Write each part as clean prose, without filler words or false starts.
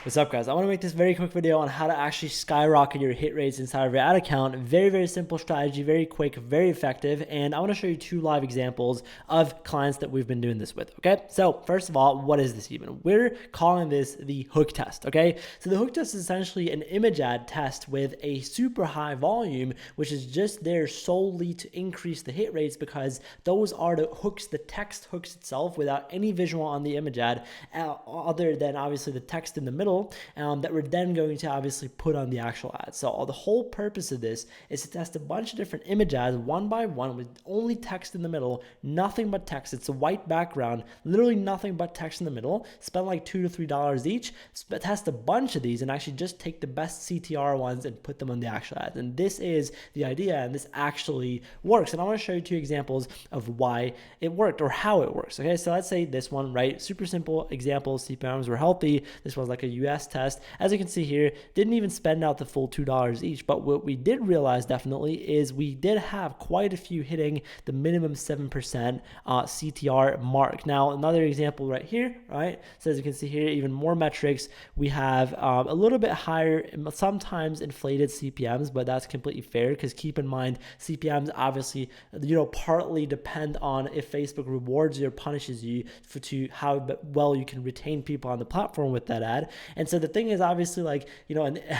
What's up, guys? I want to make this very quick video on how to actually skyrocket your hit rates inside of your ad account. Very, very simple strategy, very quick, very effective. And I want to show you 2 live examples of clients that we've been doing this with. Okay, so first of all, what is this even? We're calling this the hook test. Okay, so the hook test is essentially an image ad test with a super high volume, which is just there solely to increase the hit rates because those are the hooks, the text hooks itself without any visual on the image ad, other than obviously the text in the middle. That we're then going to obviously put on the actual ad. So the whole purpose of this is to test a bunch of different image ads one by one with only text in the middle, nothing but text. It's a white background, literally nothing but text in the middle. Spend like $2 to $3 each, test a bunch of these and actually just take the best CTR ones and put them on the actual ads. And this is the idea, and this actually works. And I want to show you 2 examples of why it worked or how it works. Okay, so let's say this one, right? Super simple example, CPMs were healthy. This was like a US test. As you can see here, didn't even spend out the full $2 each, but what we did realize definitely is we did have quite a few hitting the minimum 7% CTR mark. Now, another example right here, right? So as you can see here, even more metrics. We have a little bit higher, sometimes inflated CPMs, but that's completely fair because keep in mind, CPMs obviously, partly depend on if Facebook rewards you or punishes you to how well you can retain people on the platform with that ad. And so the thing is obviously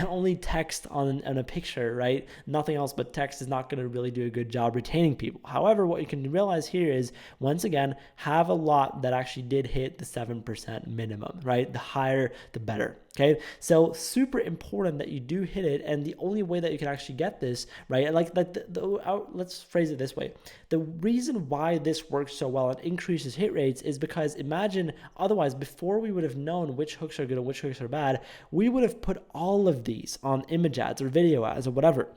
only text on a picture, right? Nothing else but text is not going to really do a good job retaining people. However, what you can realize here is, once again, have a lot that actually did hit the 7% minimum, right? The higher, the better. Okay, so super important that you do hit it, and the only way that you can actually get this, right? Let's phrase it this way: the reason why this works so well and increases hit rates is because imagine otherwise, before we would have known which hooks are good and which hooks are bad, we would have put all of these on image ads or video ads or whatever.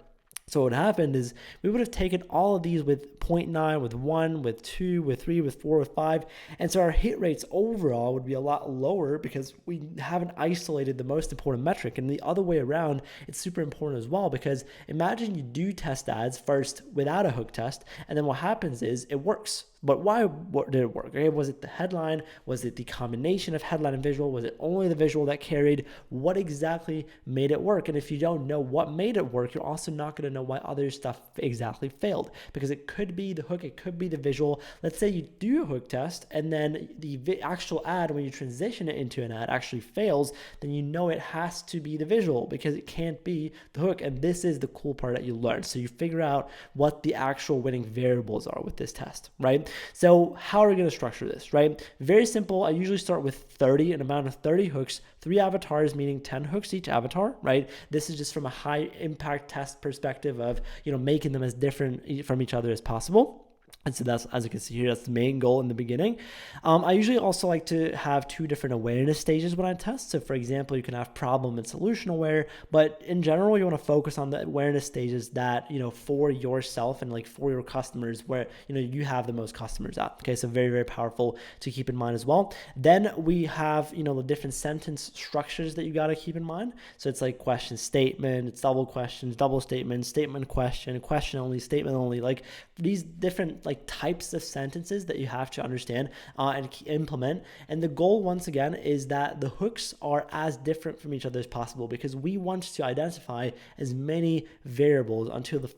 So what happened is we would have taken all of these with 0.9, with 1, with 2, with 3, with 4, with 5. And so our hit rates overall would be a lot lower because we haven't isolated the most important metric. And the other way around, it's super important as well, because imagine you do test ads first without a hook test, and then what happens is it works. But why did it work? Okay, was it the headline? Was it the combination of headline and visual? Was it only the visual that carried? What exactly made it work? And if you don't know what made it work, you're also not going to know why other stuff exactly failed, because it could be the hook, it could be the visual. Let's say you do a hook test and then the actual ad, when you transition it into an ad, actually fails, then you know it has to be the visual because it can't be the hook. And this is the cool part that you learn. So you figure out what the actual winning variables are with this test, right? So how are we going to structure this, right? Very simple. I usually start with 30, an amount of 30 hooks, 3 avatars, meaning 10 hooks each avatar, right? This is just from a high impact test perspective of, making them as different from each other as possible. And so that's, as you can see here, that's the main goal in the beginning. I usually also like to have 2 different awareness stages when I test. So for example, you can have problem and solution aware, but in general, you want to focus on the awareness stages that, for yourself and for your customers where, you have the most customers at. Okay, so very, very powerful to keep in mind as well. Then we have, the different sentence structures that you got to keep in mind. So it's like question, statement, it's double questions, double statement, statement, question only, statement only, like these different types of sentences that you have to understand and implement. And the goal, once again, is that the hooks are as different from each other as possible, because we want to identify as many variables until the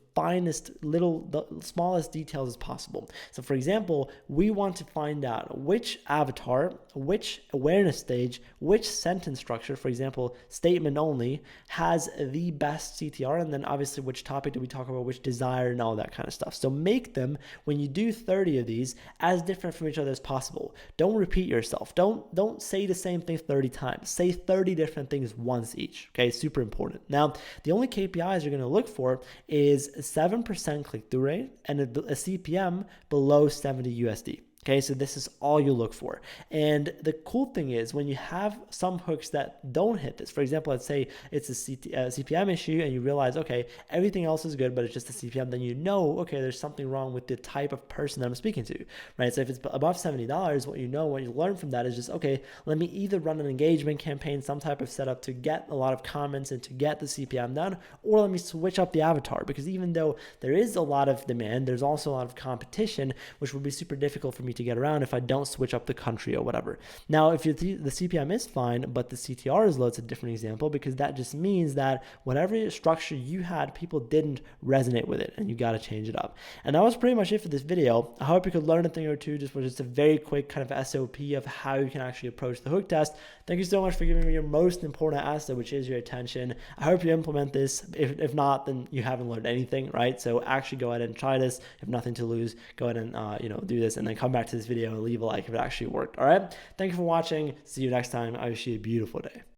smallest details as possible. So for example, we want to find out which avatar, which awareness stage, which sentence structure, for example, statement only, has the best CTR, and then obviously which topic do we talk about, which desire, and all that kind of stuff. So make them, when you do 30 of these, as different from each other as possible. Don't repeat yourself. Don't say the same thing 30 times. Say 30 different things once each. Okay, super important. Now, the only KPIs you're going to look for is 7% click-through rate and a CPM below 70 USD. Okay, so this is all you look for. And the cool thing is, when you have some hooks that don't hit this, for example, let's say it's a CPM issue and you realize, okay, everything else is good, but it's just the CPM, then okay, there's something wrong with the type of person that I'm speaking to, right? So if it's above $70, what you learn from that is just, okay, let me either run an engagement campaign, some type of setup to get a lot of comments and to get the CPM down, or let me switch up the avatar, because even though there is a lot of demand, there's also a lot of competition, which would be super difficult for me to get around if I don't switch up the country or whatever. Now, if the CPM is fine, but the CTR is low, it's a different example, because that just means that whatever structure you had, people didn't resonate with it, and you got to change it up. And that was pretty much it for this video. I hope you could learn a thing or two. Just was just a very quick kind of SOP of how you can actually approach the hook test. Thank you so much for giving me your most important asset, which is your attention. I hope you implement this. If not, then you haven't learned anything, right? So actually go ahead and try this. If nothing to lose, go ahead and do this, and then come back to this video and leave a like if it actually worked. All right. Thank you for watching. See you next time. I wish you a beautiful day.